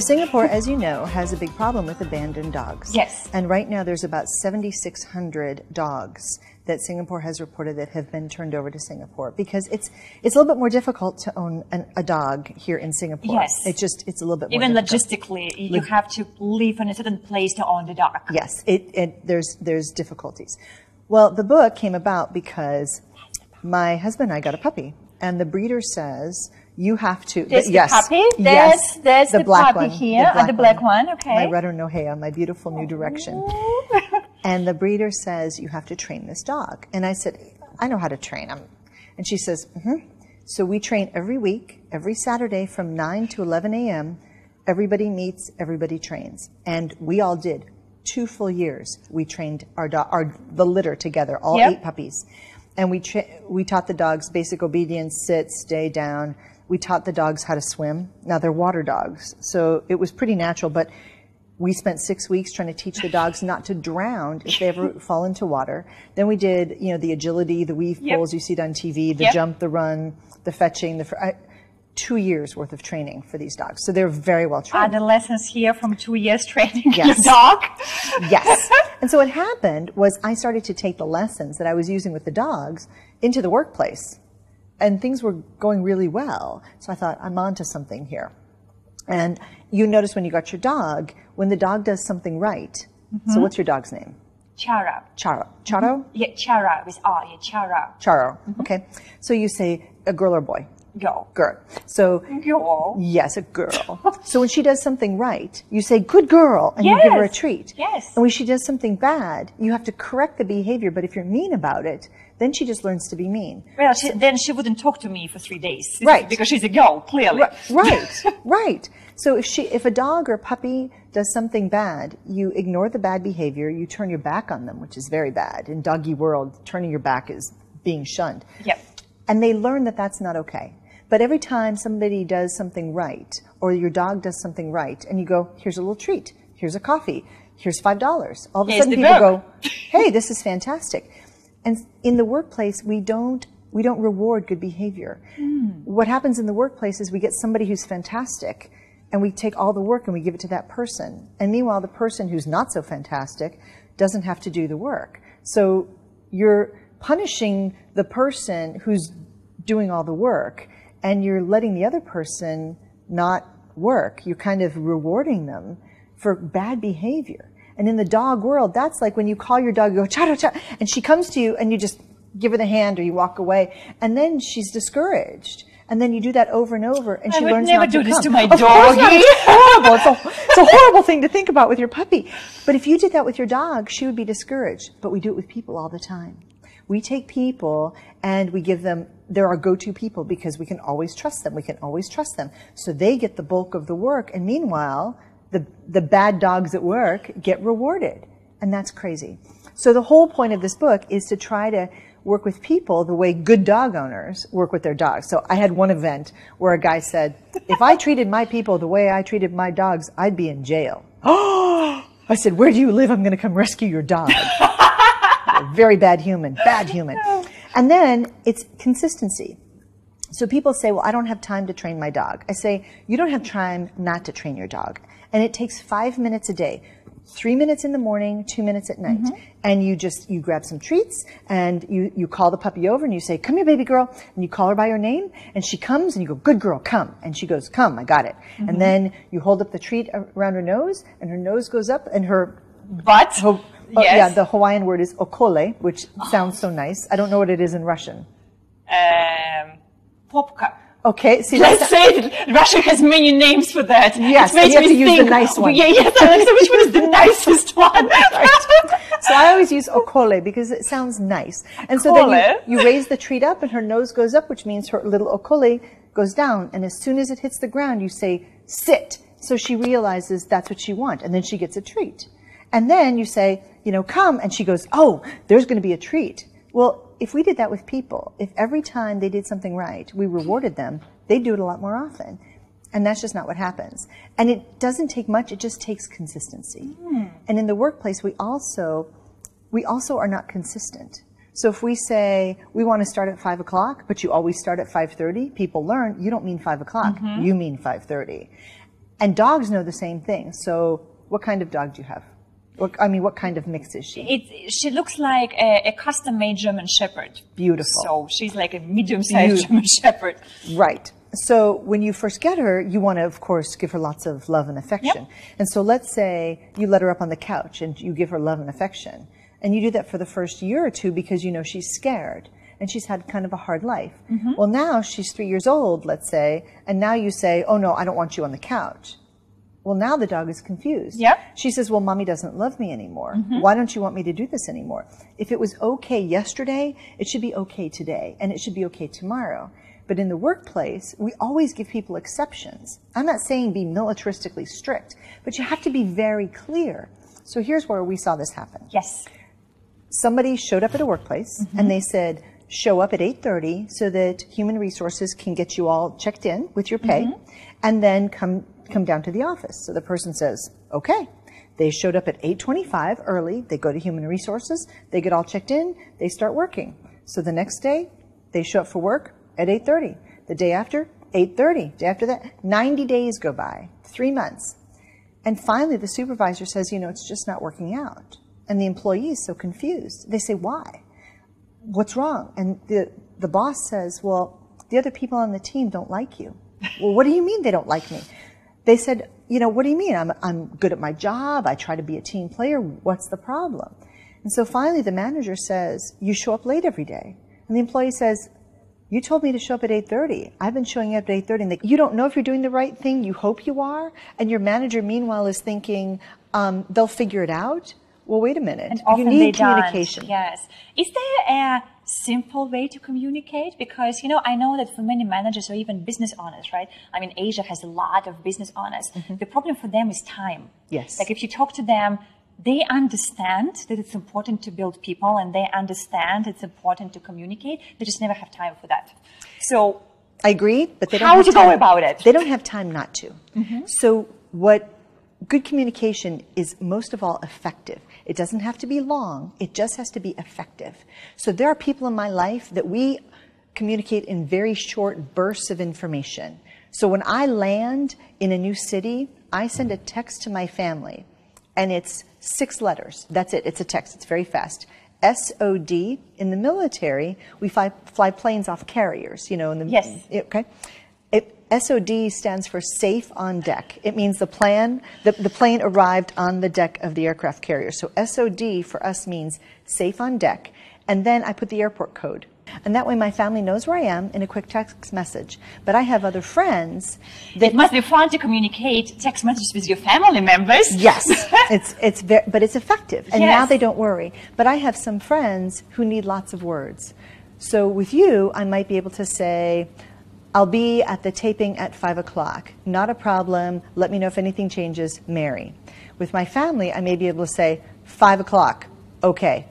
Singapore, as you know, has a big problem with abandoned dogs. Yes. And right now there's about 7,600 dogs that Singapore has reported that have been turned over to Singapore because it's a little bit more difficult to own a dog here in Singapore. Yes. It's a little bit more Even difficult. logistically, you have to live in a certain place to own the dog. Yes, there's difficulties. Well, the book came about because my husband and I got a puppy, and the breeder says you have to. There's yes, the puppy. Yes, There's the black puppy one, here, and the black one. Okay. My Red or No Hea, my beautiful new direction. And the breeder says you have to train this dog, and I said, I know how to train him, and she says, So we train every week, every Saturday from 9 to 11 a.m. Everybody meets, everybody trains, and we all did 2 full years. We trained the litter together, all 8 puppies. And we taught the dogs basic obedience, sit, stay down. We taught the dogs how to swim. Now, they're water dogs, so it was pretty natural, but we spent 6 weeks trying to teach the dogs not to drown if they ever fall into water. Then we did, the agility, the weave pulls, you see it on TV, the jump, the run, the fetching, 2 years worth of training for these dogs. So they're very well trained. Are the lessons here from 2 years training your dog? Yes. And so what happened was I started to take the lessons that I was using with the dogs into the workplace. And things were going really well. So I thought, I'm onto something here. And you notice when you got your dog, when the dog does something right. So what's your dog's name? Charo. Charo. Charo? Yeah, Charo with R. Yeah, Charo. Charo. Okay. So you say a girl or boy? Girl. Girl. So girl. Yes, a girl. So when she does something right, you say, good girl, and you give her a treat. Yes. And when she does something bad, you have to correct the behavior, but if you're mean about it, then she just learns to be mean. Well, then she wouldn't talk to me for 3 days. Right. Because she's a girl, clearly. Right. Right. So if a dog or a puppy does something bad, you ignore the bad behavior, you turn your back on them, which is very bad. In doggy world, turning your back is being shunned. Yep. And they learn that that's not okay. But every time somebody does something right, or your dog does something right, and you go, here's a little treat, here's a coffee, here's $5. All of a sudden people go, hey, this is fantastic. And in the workplace, we don't reward good behavior. What happens in the workplace is we get somebody who's fantastic, and we take all the work and we give it to that person. And meanwhile, the person who's not so fantastic doesn't have to do the work. So you're punishing the person who's doing all the work, and you're letting the other person not work. You're kind of rewarding them for bad behavior. And in the dog world, that's like when you call your dog, you go, cha-cha-cha, and she comes to you, and you just give her the hand, or you walk away, and then she's discouraged. And then you do that over and over, and she learns not to come. I would never do this to my doggy. It's horrible. It's a horrible thing to think about with your puppy. But if you did that with your dog, she would be discouraged. But we do it with people all the time. We take people and we give them, they're our go-to people because we can always trust them. We can always trust them. So they get the bulk of the work. And meanwhile, the bad dogs at work get rewarded. And that's crazy. So the whole point of this book is to try to work with people the way good dog owners work with their dogs. So I had one event where a guy said, if I treated my people the way I treated my dogs, I'd be in jail. Oh, I said, where do you live? I'm going to come rescue your dog. Very bad human, bad human. And then it's consistency. So people say, well, I don't have time to train my dog. I say, you don't have time not to train your dog. And it takes 5 minutes a day. 3 minutes in the morning, 2 minutes at night. And you grab some treats and you call the puppy over and you say, come here, baby girl. And you call her by her name and she comes and you go, good girl, come. And she goes, come, I got it. And then you hold up the treat around her nose and her nose goes up and her butt. Yeah, the Hawaiian word is okole, which sounds so nice. I don't know what it is in Russian. Popka. Okay, see, let's say it. Russia has many names for that. Yes, you have to use the nice one. Yes, Alexa, which one is the nicest one? Right. So I always use okole because it sounds nice. And so then you raise the treat up and her nose goes up, which means her little okole goes down. And as soon as it hits the ground, you say, sit. So she realizes that's what she wants. And then she gets a treat. And then you say, come. And she goes, oh, there's going to be a treat. Well, if we did that with people, if every time they did something right, we rewarded them, they'd do it a lot more often. And that's just not what happens. And it doesn't take much, it just takes consistency. And in the workplace, we also are not consistent. So if we say, we want to start at 5 o'clock, but you always start at 5:30, people learn, you don't mean 5 o'clock, you mean 5:30. And dogs know the same thing. So what kind of dog do you have? What kind of mix is she? She looks like a custom-made German Shepherd. Beautiful. So she's like a medium-sized German Shepherd. Right. So when you first get her, you want to, of course, give her lots of love and affection. Yep. And so let's say you let her up on the couch and you give her love and affection. And you do that for the first year or two because you know she's scared and she's had kind of a hard life. Mm-hmm. Well, now she's 3 years old, let's say, and now you say, oh, no, I don't want you on the couch. Well, now the dog is confused. Yep. She says, well, mommy doesn't love me anymore. Mm-hmm. Why don't you want me to do this anymore? If it was okay yesterday, it should be okay today, and it should be okay tomorrow. But in the workplace, we always give people exceptions. I'm not saying be militaristically strict, but you have to be very clear. So here's where we saw this happen. Yes. Somebody showed up at a workplace, mm-hmm. and they said, show up at 8:30 so that human resources can get you all checked in with your pay, mm-hmm. and then come down to the office. So the person says, okay. They showed up at 8:25 early. They go to human resources. They get all checked in. They start working. So the next day, they show up for work at 8:30. The day after, 8:30. Day after that, 90 days go by, 3 months. And finally, the supervisor says, you know, it's just not working out. And the employee is so confused. They say, why? What's wrong? And the boss says, well, the other people on the team don't like you. Well, what do you mean they don't like me? They said, you know, what do you mean? I'm good at my job. I try to be a team player. What's the problem? And so finally the manager says, you show up late every day. And the employee says, you told me to show up at 8:30. I've been showing up at 8:30. And you don't know if you're doing the right thing. You hope you are. And your manager, meanwhile, is thinking, they'll figure it out. Well, wait a minute. And often you need they don't. communication. Yes. Is there a simple way to communicate? Because, you know, I know that for many managers or even business owners, right? I mean, Asia has a lot of business owners. Mm-hmm. The problem for them is time. Yes. Like if you talk to them, they understand that it's important to build people and they understand it's important to communicate. They just never have time for that. So I agree, but they don't how have to time. go about it? They don't have time not to. Mm-hmm. So what good communication is most of all effective. It doesn't have to be long. It just has to be effective. So there are people in my life that we communicate in very short bursts of information. So when I land in a new city, I send a text to my family, and it's 6 letters. That's it. It's a text. It's very fast. SOD. In the military, we fly planes off carriers, you know. Yes. Okay. SOD stands for safe on deck. It means the plane arrived on the deck of the aircraft carrier. So SOD for us means safe on deck. And then I put the airport code. And that way my family knows where I am in a quick text message. But I have other friends that... It must be fun to communicate text messages with your family members. Yes. But it's effective. And now they don't worry. But I have some friends who need lots of words. So with you, I might be able to say, I'll be at the taping at 5 o'clock. Not a problem. Let me know if anything changes. Mary. With my family, I may be able to say, 5 o'clock. Okay.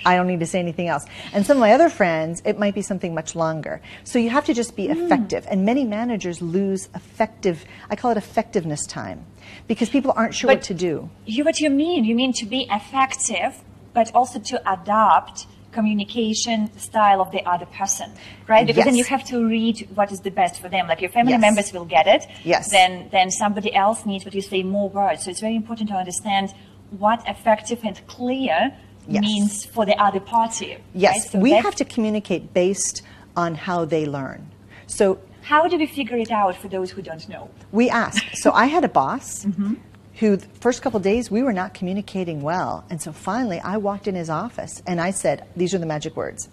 I don't need to say anything else. And some of my other friends, it might be something much longer. So you have to just be effective. And many managers lose I call it effectiveness time, because people aren't sure what to do. What you mean? You mean to be effective, but also to adapt communication style of the other person, right? Because then you have to read what is the best for them. Like your family members will get it. Yes. Then somebody else needs what you say more words. So it's very important to understand what effective and clear means for the other party. Yes. Right? So we have to communicate based on how they learn. So how do we figure it out for those who don't know? We ask. So I had a boss who the first couple of days we were not communicating well. And so finally I walked in his office and I said, these are the magic words.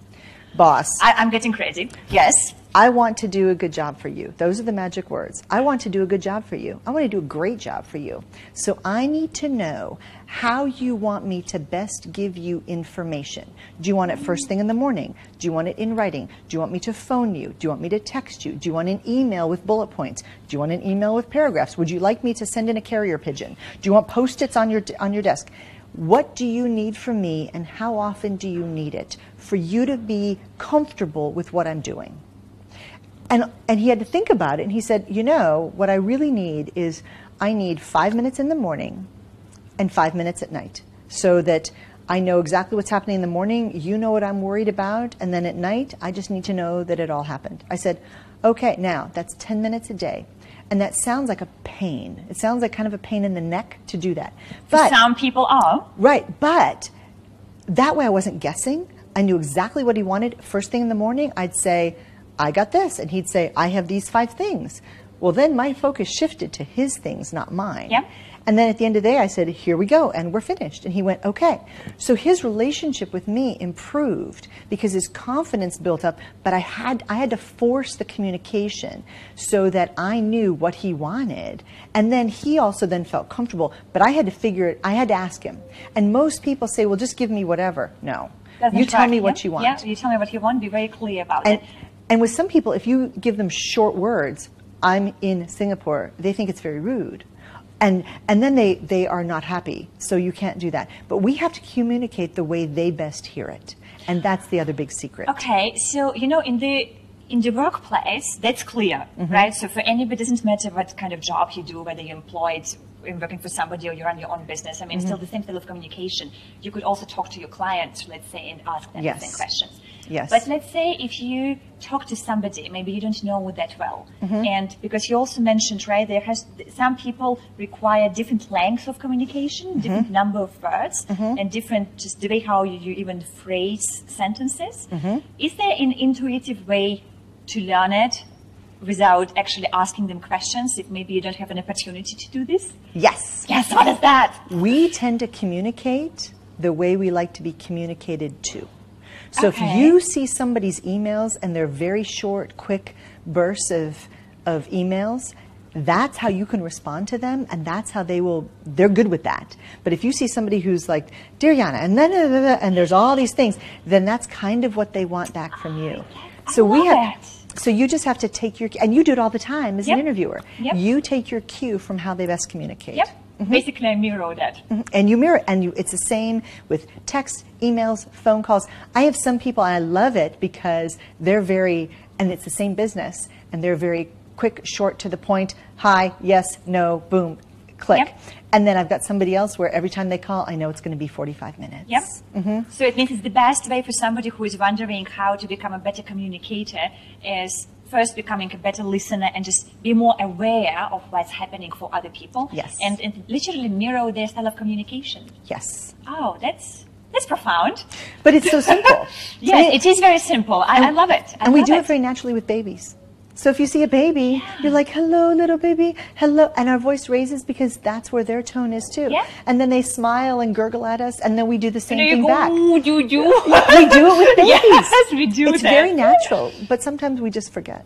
Boss. I'm getting crazy. Yes. I want to do a good job for you. Those are the magic words. I want to do a good job for you. I want to do a great job for you. So I need to know how you want me to best give you information. Do you want it first thing in the morning? Do you want it in writing? Do you want me to phone you? Do you want me to text you? Do you want an email with bullet points? Do you want an email with paragraphs? Would you like me to send in a carrier pigeon? Do you want Post-its on your desk? What do you need from me, and how often do you need it for you to be comfortable with what I'm doing? And he had to think about it, and he said, you know, what I really need is I need 5 minutes in the morning and 5 minutes at night, so that I know exactly what's happening in the morning, you know what I'm worried about, and then at night, I just need to know that it all happened. I said, okay, now, that's 10 minutes a day. And that sounds like a pain. It sounds like kind of a pain in the neck to do that. For some people are. Right, but that way I wasn't guessing. I knew exactly what he wanted. First thing in the morning, I'd say, I got this. And he'd say, I have these 5 things. Well, then my focus shifted to his things, not mine. Yep. And then at the end of the day, I said, here we go, and we're finished. And he went, okay. So his relationship with me improved because his confidence built up, but I had to force the communication so that I knew what he wanted. And then he also then felt comfortable, but I had to figure it, I had to ask him. And most people say, well, just give me whatever. No. You tell me what you want. Yeah, you tell me what you want, be very clear about it. And with some people, if you give them short words, I'm in Singapore, they think it's very rude. And then they are not happy, so you can't do that. But we have to communicate the way they best hear it. And that's the other big secret. Okay, so, you know, in the workplace, that's clear, right? So for anybody, it doesn't matter what kind of job you do, whether you're employed, working for somebody, or you run your own business. I mean, still the same level of communication. You could also talk to your clients, let's say, and ask them the same questions. Yes. But let's say if you talk to somebody, maybe you don't know that well, and because you also mentioned, right, some people require different lengths of communication, different number of words, and different just the way how you even phrase sentences. Is there an intuitive way to learn it without actually asking them questions, if maybe you don't have an opportunity to do this? Yes. Yes, what is that? We tend to communicate the way we like to be communicated to. So if you see somebody's emails and they're very short, quick bursts of emails, that's how you can respond to them, and that's how they're good with that. But if you see somebody who's like, Dear Yana, and then and there's all these things, then that's kind of what they want back from you. So you just have to take your, and you do it all the time as an interviewer. You take your cue from how they best communicate. Basically, I mirror that. And you mirror, and it's the same with text, emails, phone calls. I have some people, and I love it because they're very, and it's the same business, and they're very quick, short, to the point, hi, yes, no, boom, click. And then I've got somebody else where every time they call, I know it's going to be 45 minutes. So it means it's the best way for somebody who is wondering how to become a better communicator is first becoming a better listener and just be more aware of what's happening for other people. And literally mirror their style of communication. Oh, that's profound. But it's so simple. It is very simple. I love it. And we do it very naturally with babies. So if you see a baby, you're like, hello, little baby, hello. And our voice raises because that's where their tone is too. And then they smile and gurgle at us, and then we do the same thing back. We do it with babies. Yes, we do It's very natural, but sometimes we just forget.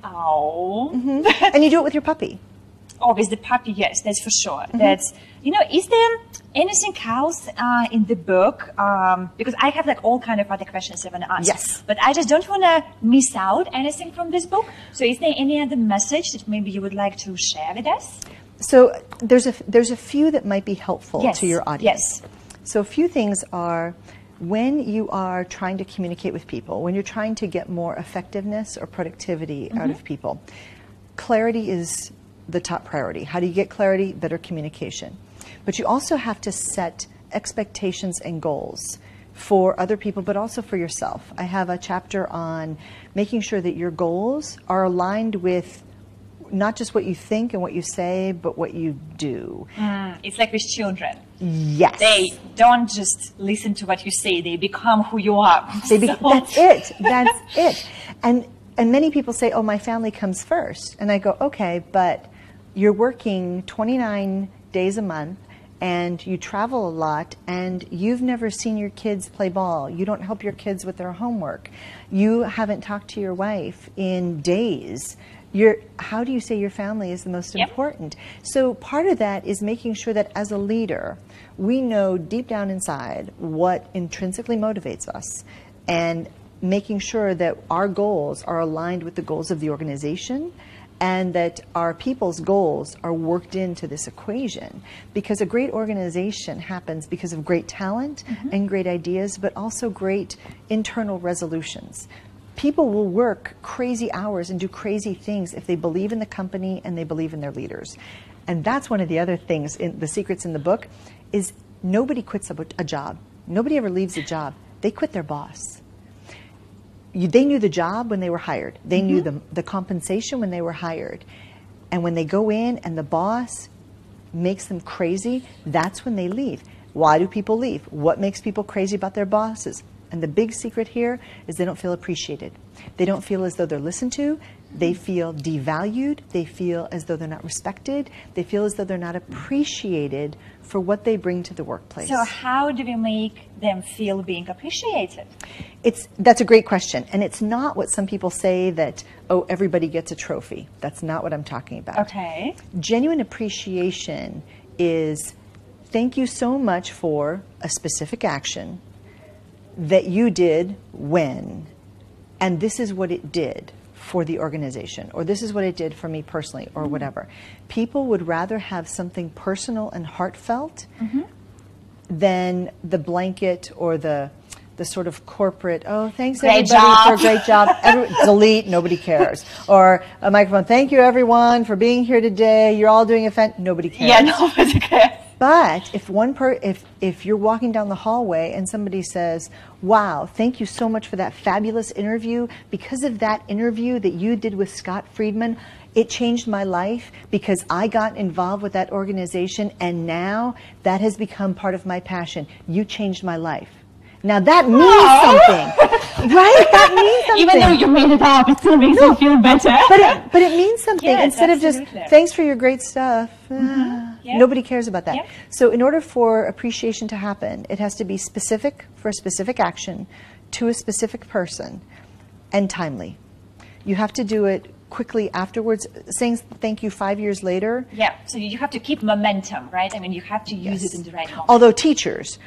And you do it with your puppy. Oh, with the puppy, yes, that's for sure. That's, you know, is there anything else in the book? Because I have like all kind of other questions I want to ask. But I just don't want to miss out anything from this book. So is there any other message that maybe you would like to share with us? So there's a few that might be helpful to your audience. So a few things are, when you are trying to communicate with people, when you're trying to get more effectiveness or productivity out of people, clarity is the top priority. How do you get clarity? Better communication. But you also have to set expectations and goals for other people, but also for yourself. I have a chapter on making sure that your goals are aligned with not just what you think and what you say, but what you do. It's like with children. Yes. They don't just listen to what you say, they become who you are. That's it. That's it. And many people say, oh, my family comes first. And I go, okay, but you're working 29 days a month, and you travel a lot, and you've never seen your kids play ball. You don't help your kids with their homework. You haven't talked to your wife in days. How do you say your family is the most important? So part of that is making sure that as a leader, we know deep down inside what intrinsically motivates us, and making sure that our goals are aligned with the goals of the organization, and that our people's goals are worked into this equation. Because a great organization happens because of great talent and great ideas, but also great internal resolutions. People will work crazy hours and do crazy things if they believe in the company and they believe in their leaders. And that's one of the other things, in the secrets in the book, is nobody quits a job. Nobody ever leaves a job. They quit their boss. They knew the job when they were hired. They knew the compensation when they were hired. And when they go in and the boss makes them crazy, that's when they leave. Why do people leave? What makes people crazy about their bosses? And the big secret here is they don't feel appreciated. They don't feel as though they're listened to. They feel devalued. They feel as though they're not respected. They feel as though they're not appreciated for what they bring to the workplace. So how do we make them feel being appreciated? That's a great question. And it's not what some people say that, oh, everybody gets a trophy. That's not what I'm talking about. Okay. Genuine appreciation is thank you so much for a specific action that you did when, and this is what it did for the organization, or this is what it did for me personally, or whatever. People would rather have something personal and heartfelt than the blanket or the sort of corporate, oh, thanks Great everybody for a great job. Delete, nobody cares. Or a microphone, thank you everyone for being here today. You're all doing a nobody cares. Yeah, nobody cares. But if you're walking down the hallway and somebody says, wow, thank you so much for that fabulous interview. Because of that interview that you did with Scott Friedman, it changed my life because I got involved with that organization and now that has become part of my passion. You changed my life. Now that means something, right? That means something. Even though you made it up, it still makes you feel better. But it means something. Yes, instead absolutely. of just, thanks for your great stuff. Nobody cares about that. Yep. So in order for appreciation to happen, it has to be specific for a specific action to a specific person and timely. You have to do it quickly afterwards, saying thank you 5 years later. Yeah, so you have to keep momentum, right? I mean, you have to use it in the right moment. Although teachers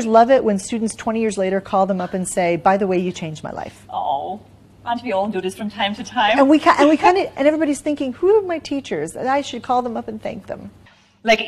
love it when students 20 years later call them up and say, by the way, you changed my life. Oh, can't we all do this from time to time? And we kind of, and everybody's thinking, who are my teachers? I should call them up and thank them. Like,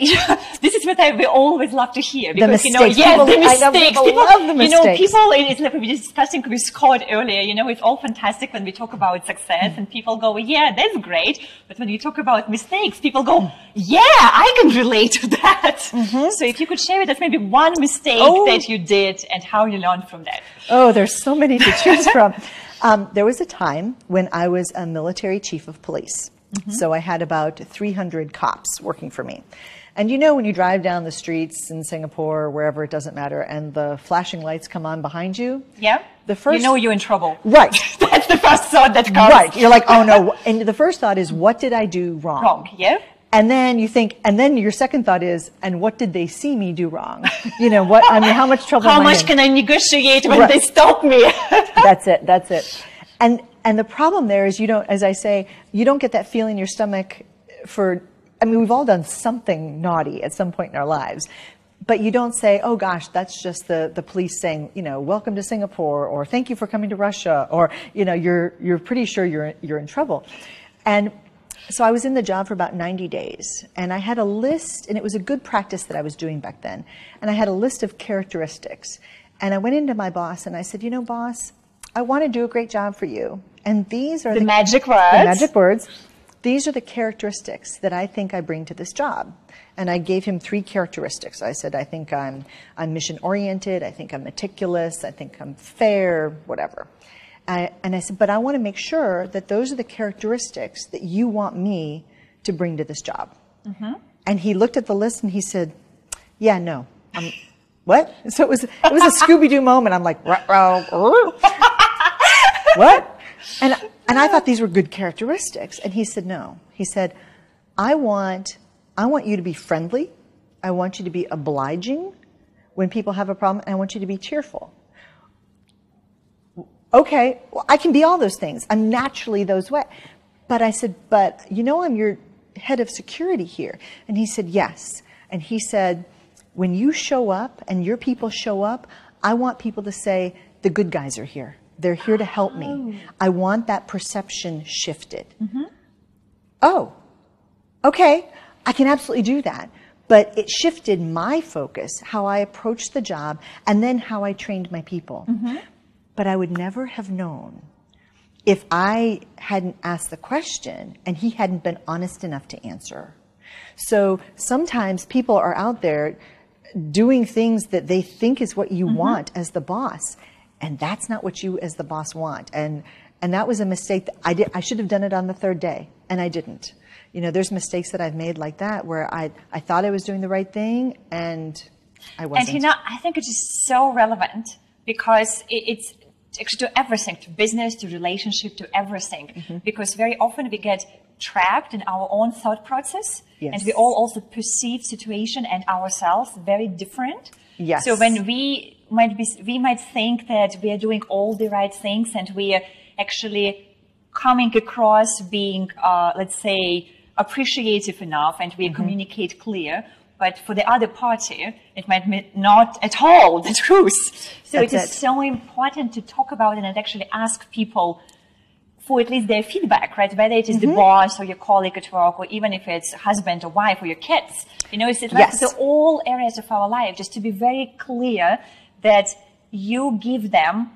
this is what we always love to hear. Because, the mistakes. People love the mistakes. It's like we were discussing with Scott earlier, it's all fantastic when we talk about success and people go, yeah, that's great. But when you talk about mistakes, people go, yeah, I can relate to that. So if you could share with us maybe one mistake that you did and how you learned from that. Oh, there's so many to choose from. There was a time when I was a military chief of police. So I had about 300 cops working for me. And when you drive down the streets in Singapore or wherever, it doesn't matter, and the flashing lights come on behind you. Yeah. You're in trouble. Right. That's the first thought that comes. Right. You're like, oh no. And the first thought is, what did I do wrong? Wrong, yeah. And then you think, and then your second thought is, and what did they see me do wrong? How much trouble How much can I negotiate when they stop me? That's it. And the problem there is as I say, you don't get that feeling in your stomach we've all done something naughty at some point in our lives, but you don't say, oh gosh, that's just the police saying, welcome to Singapore, or thank you for coming to Russia, or, you're pretty sure you're in trouble. And so I was in the job for about 90 days, and I had a list, and it was a good practice that I was doing back then, and I had a list of characteristics. And I went into my boss and I said, boss, I want to do a great job for you. And these are the magic words. The magic words. These are the characteristics that I think I bring to this job. And I gave him 3 characteristics. I said, I think I'm mission-oriented. I think I'm meticulous. I think I'm fair, whatever. And I said, but I want to make sure that those are the characteristics that you want me to bring to this job. And he looked at the list and he said, yeah, no. What? So it was a Scooby-Doo moment. I'm like, what? And I thought these were good characteristics. And he said, no. He said, I want you to be friendly. I want you to be obliging when people have a problem. And I want you to be cheerful. Okay, well, I can be all those things. I'm naturally those way. But I said, but I'm your head of security here. And he said, yes. And he said, when you show up and your people show up, I want people to say, the good guys are here. They're here to help me. I want that perception shifted. Oh, okay, I can absolutely do that. But it shifted my focus, how I approached the job, and then how I trained my people. But I would never have known if I hadn't asked the question and he hadn't been honest enough to answer. So sometimes people are out there doing things that they think is what you want as the boss. And that's not what you as the boss want. And that was a mistake that I did. I should have done it on the 3rd day, and I didn't. You know, there's mistakes that I've made like that where I thought I was doing the right thing and I wasn't. And you know, I think it is so relevant because it's actually to everything, to business, to relationship, to everything. Because very often we get trapped in our own thought process, and we all also perceive situation and ourselves very different. Yes. So when we might think that we are doing all the right things and we are actually coming across being, let's say, appreciative enough, and we communicate clear. But for the other party, it might be not at all the truth. So it is so important to talk about it and actually ask people for at least their feedback, right? Whether it is the boss or your colleague at work, or even if it's husband or wife or your kids. You know, it's like the all areas of our life, just to be very clear that you give them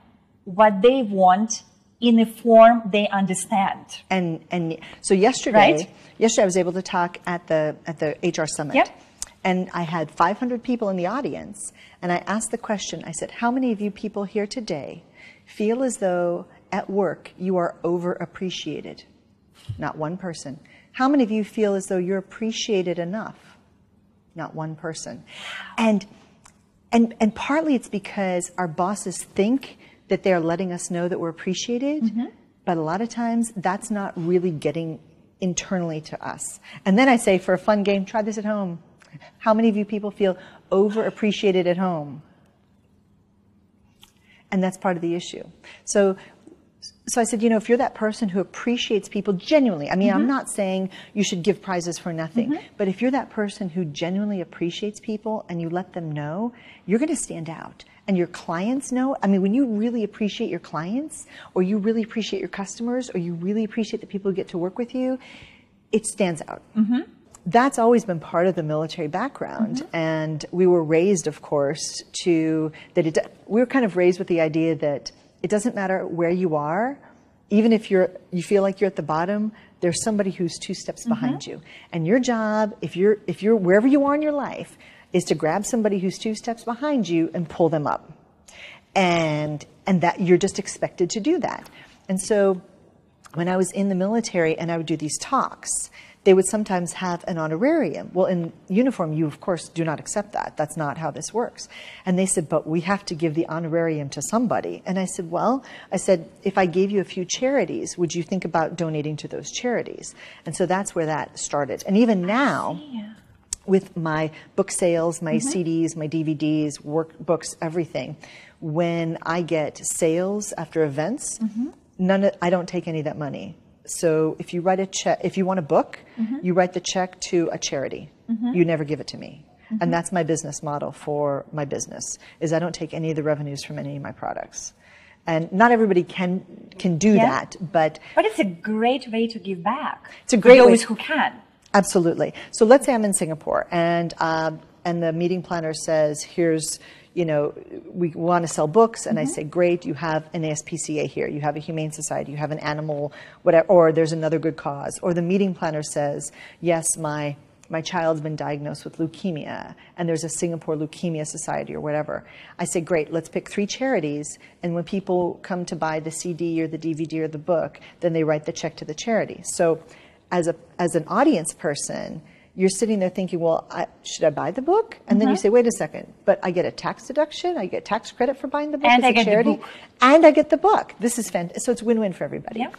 what they want in a form they understand. And so yesterday I was able to talk at the HR summit. Yep. And I had 500 people in the audience, and I asked the question, I said, how many of you people here today feel as though at work you are overappreciated? Not one person. How many of you feel as though you're appreciated enough? Not one person. And partly it's because our bosses think that they're letting us know that we're appreciated, but a lot of times that's not really getting internally to us. And then I say, for a fun game, try this at home. How many of you people feel overappreciated at home? And that's part of the issue. So I said, you know, if you're that person who appreciates people genuinely, I mean, I'm not saying you should give prizes for nothing, but if you're that person who genuinely appreciates people and you let them know, you're going to stand out. And your clients know. I mean, when you really appreciate your clients, or you really appreciate your customers, or you really appreciate the people who get to work with you, it stands out. That's always been part of the military background. And we were raised, of course, we were kind of raised with the idea that it doesn't matter where you are, even if you feel like you're at the bottom, there's somebody who's 2 steps behind you. And your job, if you're wherever you are in your life, is to grab somebody who's 2 steps behind you and pull them up. And that you're just expected to do that. And so when I was in the military and I would do these talks, they would sometimes have an honorarium. Well, in uniform, you, of course, do not accept that. That's not how this works. And they said, but we have to give the honorarium to somebody. And I said, well, if I gave you a few charities, would you think about donating to those charities? And so that's where that started. And even now, with my book sales, my CDs, my DVDs, workbooks, everything, when I get sales after events, I don't take any of that money. So if you write a check, if you want a book, you write the check to a charity. You never give it to me. And that's my business model for my business, is I don't take any of the revenues from any of my products. And not everybody can do that, but it's a great way to give back. It's a great for way those who can. Absolutely. So let's say I'm in Singapore, and the meeting planner says, here's, you know, we want to sell books, and I say, great, you have an ASPCA here, you have a humane society, you have an animal, whatever, or there's another good cause. Or the meeting planner says, yes, my child's been diagnosed with leukemia, and there's a Singapore Leukemia Society or whatever. I say, great, let's pick 3 charities, and when people come to buy the CD or the DVD or the book, then they write the check to the charity. So as an audience person, you're sitting there thinking, well, should I buy the book? And then you say, wait a second, but I get a tax deduction, I get tax credit for buying the book and as I a get charity, the book. And I get the book. This is fantastic. So it's win-win for everybody. Yeah.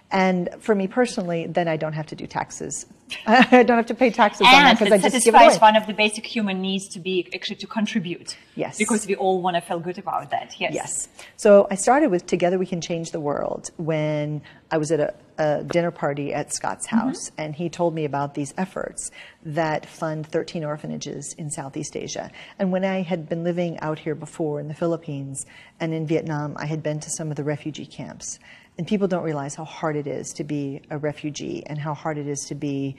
And for me personally, then I don't have to do taxes. I don't have to pay taxes on that because I just give it away. And it satisfies one of the basic human needs to be actually to contribute. Yes. Because we all want to feel good about that. Yes. Yes. So I started with Together We Can Change the World when I was at a dinner party at Scott's house, and he told me about these efforts that fund 13 orphanages in Southeast Asia. And when I had been living out here before in the Philippines and in Vietnam, I had been to some of the refugee camps. And people don't realize how hard it is to be a refugee and how hard it is to be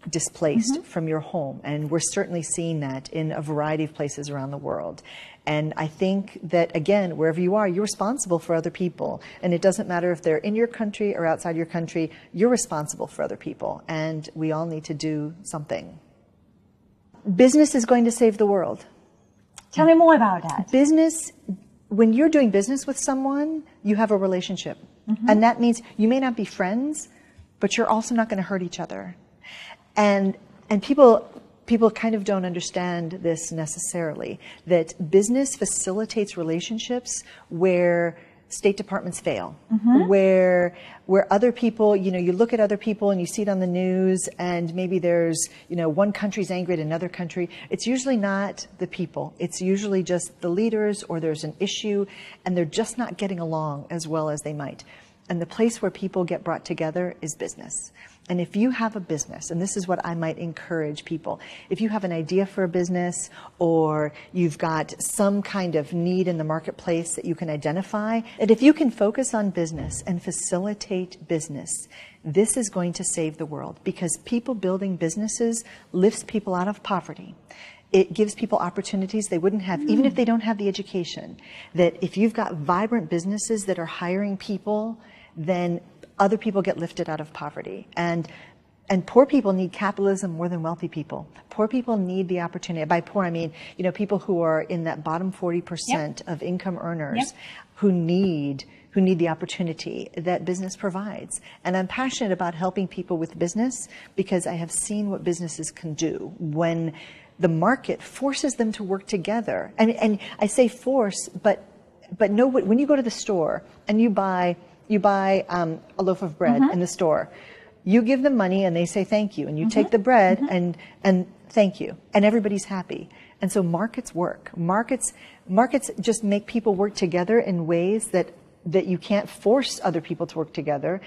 displaced from your home. And we're certainly seeing that in a variety of places around the world. And I think that, again, wherever you are, you're responsible for other people. And it doesn't matter if they're in your country or outside your country, you're responsible for other people. And we all need to do something. Business is going to save the world. Tell me more about that. Business, when you're doing business with someone, you have a relationship. And that means you may not be friends, but you're also not going to hurt each other. And people kind of don't understand this necessarily, that business facilitates relationships where State departments fail, where other people, you look at other people and you see it on the news, and maybe there's, one country's angry at another country. It's usually not the people. It's usually just the leaders, or there's an issue and they're just not getting along as well as they might. And the place where people get brought together is business. And if you have a business, and this is what I might encourage people, if you have an idea for a business, or you've got some kind of need in the marketplace that you can identify, and if you can focus on business and facilitate business, this is going to save the world, because people building businesses lifts people out of poverty. It gives people opportunities they wouldn't have, even if they don't have the education. That if you've got vibrant businesses that are hiring people, then other people get lifted out of poverty. And poor people need capitalism more than wealthy people. Poor people need the opportunity. By poor, I mean, people who are in that bottom 40% of income earners who need the opportunity that business provides. And I'm passionate about helping people with business, because I have seen what businesses can do when the market forces them to work together. And I say force, but no, when you go to the store and you buy a loaf of bread in the store, you give them money and they say thank you, and you take the bread and thank you, and everybody's happy. And so markets work. Markets just make people work together in ways that you can't force other people to work together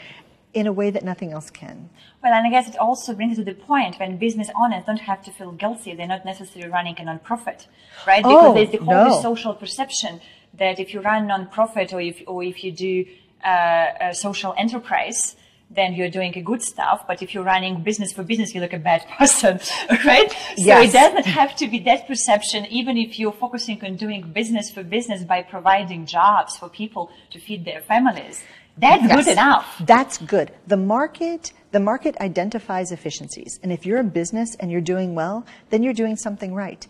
in a way that nothing else can. Well, and I guess it also brings to the point when business owners don't have to feel guilty. They're not necessarily running a non-profit, right? Because there's the whole social perception that if you run a non-profit, or if you do a social enterprise, then you're doing a good stuff. But if you're running business for business, you look a bad person, right? So it doesn't have to be that perception, even if you're focusing on doing business for business by providing jobs for people to feed their families. That's good enough. That's good. The market identifies efficiencies. And if you're a business and you're doing well, then you're doing something right.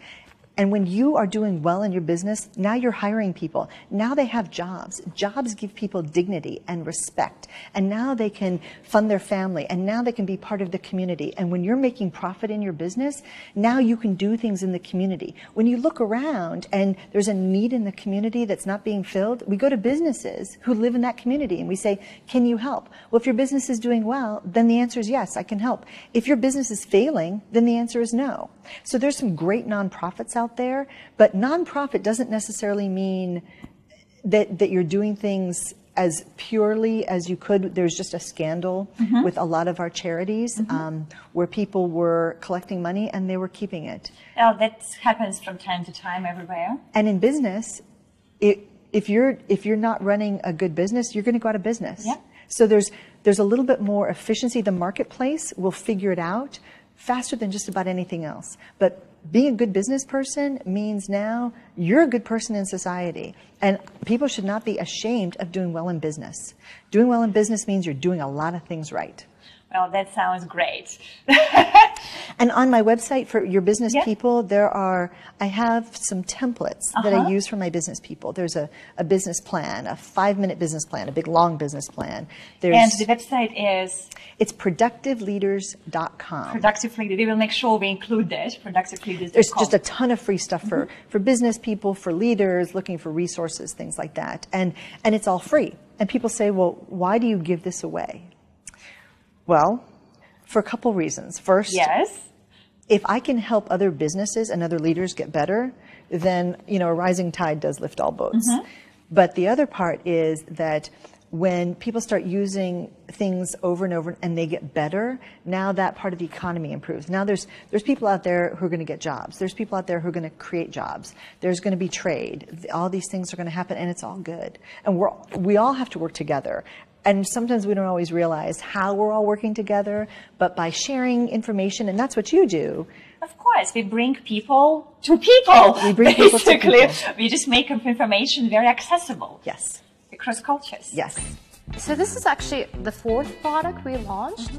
And when you are doing well in your business, now you're hiring people. Now they have jobs. Jobs give people dignity and respect. And now they can fund their family. And now they can be part of the community. And when you're making profit in your business, now you can do things in the community. When you look around and there's a need in the community that's not being filled, we go to businesses who live in that community and we say, can you help? Well, if your business is doing well, then the answer is yes, I can help. If your business is failing, then the answer is no. So there's some great nonprofits out there, but nonprofit doesn't necessarily mean that you're doing things as purely as you could. There's just a scandal with a lot of our charities where people were collecting money and they were keeping it. Well, that happens from time to time everywhere. And in business, if you're not running a good business, you're going to go out of business. Yeah. So there's a little bit more efficiency. The marketplace will figure it out faster than just about anything else. But being a good business person means now you're a good person in society. And people should not be ashamed of doing well in business. Doing well in business means you're doing a lot of things right. Well, that sounds great. And on my website for your business people, I have some templates that I use for my business people. There's a business plan, a 5-minute business plan, a big long business plan. And the website is? It's productiveleaders.com. Productive Leaders. We will make sure we include that, productiveleaders.com. There's just a ton of free stuff for business people, for leaders, looking for resources, things like that. And it's all free. And people say, well, why do you give this away? Well, for a couple reasons. First, if I can help other businesses and other leaders get better, then, a rising tide does lift all boats. But the other part is that when people start using things over and over and they get better, now that part of the economy improves. Now there's people out there who are going to get jobs. There's people out there who are going to create jobs. There's going to be trade. All these things are going to happen, and it's all good. And we all have to work together. And sometimes we don't always realize how we're all working together, but by sharing information, and that's what you do. Of course, we bring people to people. We bring people to people. We just make information very accessible. Yes. Across cultures. Yes. So this is actually the fourth product we launched.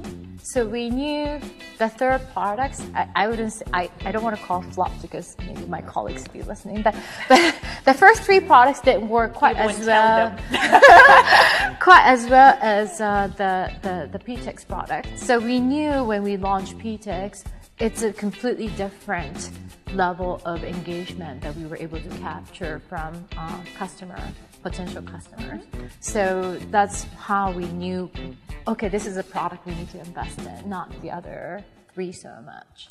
So we knew the third products, I wouldn't say, I don't want to call flop because maybe my colleagues will be listening, but the first three products didn't work quite as well, quite as well as the PTEX product. So we knew when we launched PTEX, it's a completely different level of engagement that we were able to capture from potential customers. So that's how we knew, okay, this is a product we need to invest in, not the other three so much.